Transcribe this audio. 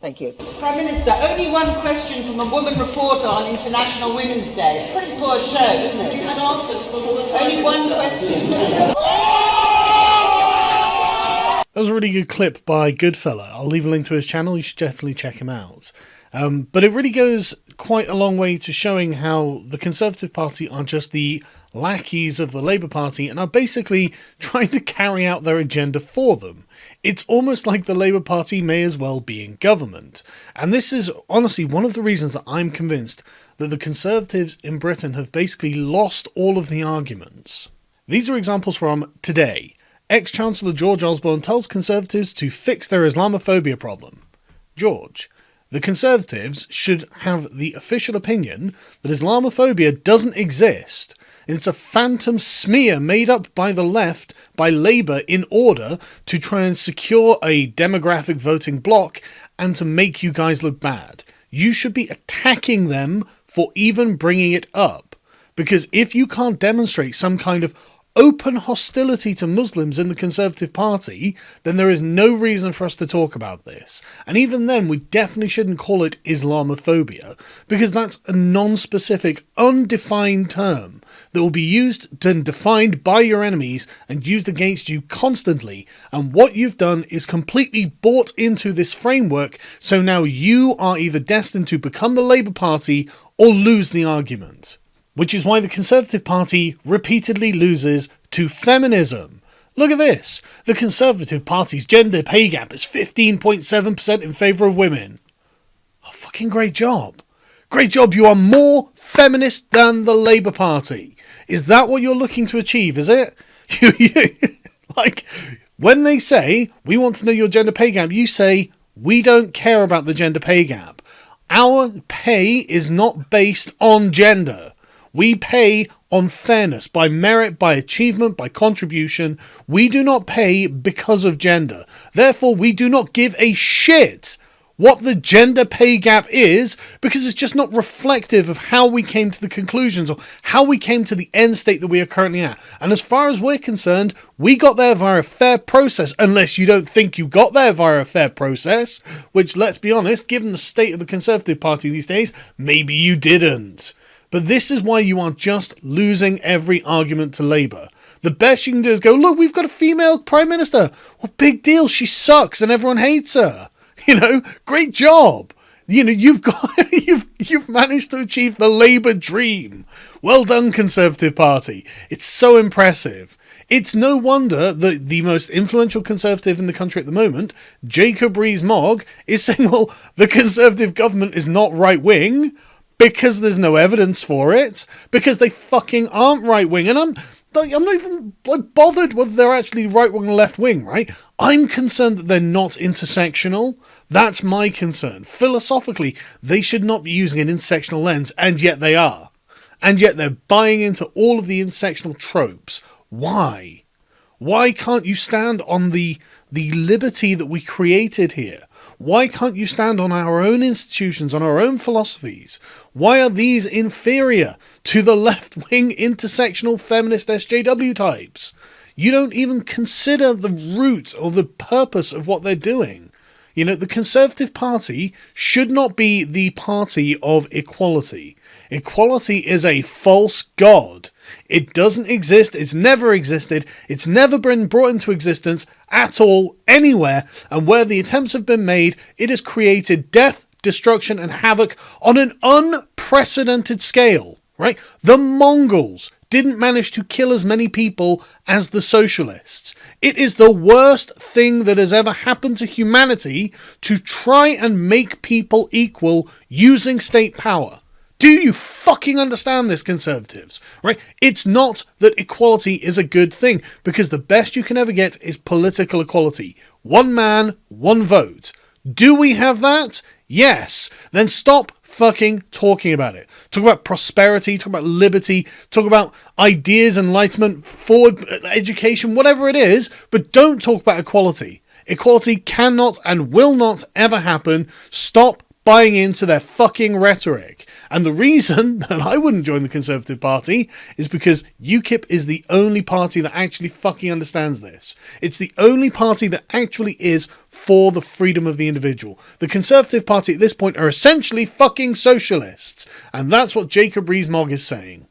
Thank you. Prime Minister, only one question from a woman reporter on International Women's Day. It's a pretty poor show, isn't it? You had answers from all the Prime Only one Minister. question. That was a really good clip by Goodfella. I'll leave a link to his channel. You should definitely check him out. But it really goes quite a long way to showing how the Conservative Party are just the lackeys of the Labour Party and are basically trying to carry out their agenda for them. It's almost like the Labour Party may as well be in government. And this is honestly one of the reasons that I'm convinced that the Conservatives in Britain have basically lost all of the arguments. These are examples from today. Ex-Chancellor George Osborne tells Conservatives to fix their Islamophobia problem. George, the Conservatives should have the official opinion that Islamophobia doesn't exist. It's a phantom smear made up by the left, by Labour, in order to try and secure a demographic voting bloc and to make you guys look bad. You should be attacking them for even bringing it up. Because if you can't demonstrate some kind of open hostility to Muslims in the Conservative Party, then there is no reason for us to talk about this. And even then, we definitely shouldn't call it Islamophobia, because that's a non-specific, undefined term that will be used and defined by your enemies and used against you constantly. And what you've done is completely bought into this framework, so now you are either destined to become the Labour Party or lose the argument. Which is why the Conservative Party repeatedly loses to feminism. Look at this. The Conservative Party's gender pay gap is 15.7% in favour of women. Oh, fucking great job. Great job. You are more feminist than the Labour Party. Is that what you're looking to achieve, is it? Like, when they say, we want to know your gender pay gap, you say, we don't care about the gender pay gap. Our pay is not based on gender. We pay on fairness, by merit, by achievement, by contribution. We do not pay because of gender. Therefore, we do not give a shit what the gender pay gap is, because it's just not reflective of how we came to the conclusions or how we came to the end state that we are currently at. And as far as we're concerned, we got there via a fair process, unless you don't think you got there via a fair process, which, let's be honest, given the state of the Conservative Party these days, maybe you didn't. But this is why you are just losing every argument to Labour. The best you can do is go, look, we've got a female Prime Minister. Well, big deal, she sucks and everyone hates her. You know, great job. You know, you've managed to achieve the Labour dream. Well done, Conservative Party. It's so impressive. It's no wonder that the most influential Conservative in the country at the moment, Jacob Rees-Mogg, is saying, well, the Conservative government is not right-wing, because there's no evidence for it, because they fucking aren't right-wing. And I'm not even bothered whether they're actually right-wing or left-wing, right? I'm concerned that they're not intersectional. That's my concern. Philosophically, they should not be using an intersectional lens, and yet they are. And yet they're buying into all of the intersectional tropes. Why? Why can't you stand on the liberty that we created here? Why can't you stand on our own institutions, on our own philosophies? Why are these inferior to the left-wing intersectional feminist SJW types? You don't even consider the root or the purpose of what they're doing. You know, the Conservative Party should not be the party of equality. Equality is a false god. It doesn't exist, it's never existed, it's never been brought into existence at all, anywhere, and where the attempts have been made, it has created death, destruction, and havoc on an unprecedented scale, right? The Mongols didn't manage to kill as many people as the socialists. It is the worst thing that has ever happened to humanity to try and make people equal using state power. Do you fucking understand this, Conservatives? Right? It's not that equality is a good thing, because the best you can ever get is political equality. One man, one vote. Do we have that? Yes. Then stop fucking talking about it. Talk about prosperity, talk about liberty, talk about ideas, enlightenment, forward education, whatever it is, but don't talk about equality. Equality cannot and will not ever happen. Stop buying into their fucking rhetoric. And the reason that I wouldn't join the Conservative Party is because UKIP is the only party that actually fucking understands this. It's the only party that actually is for the freedom of the individual. The Conservative Party at this point are essentially fucking socialists. And that's what Jacob Rees-Mogg is saying.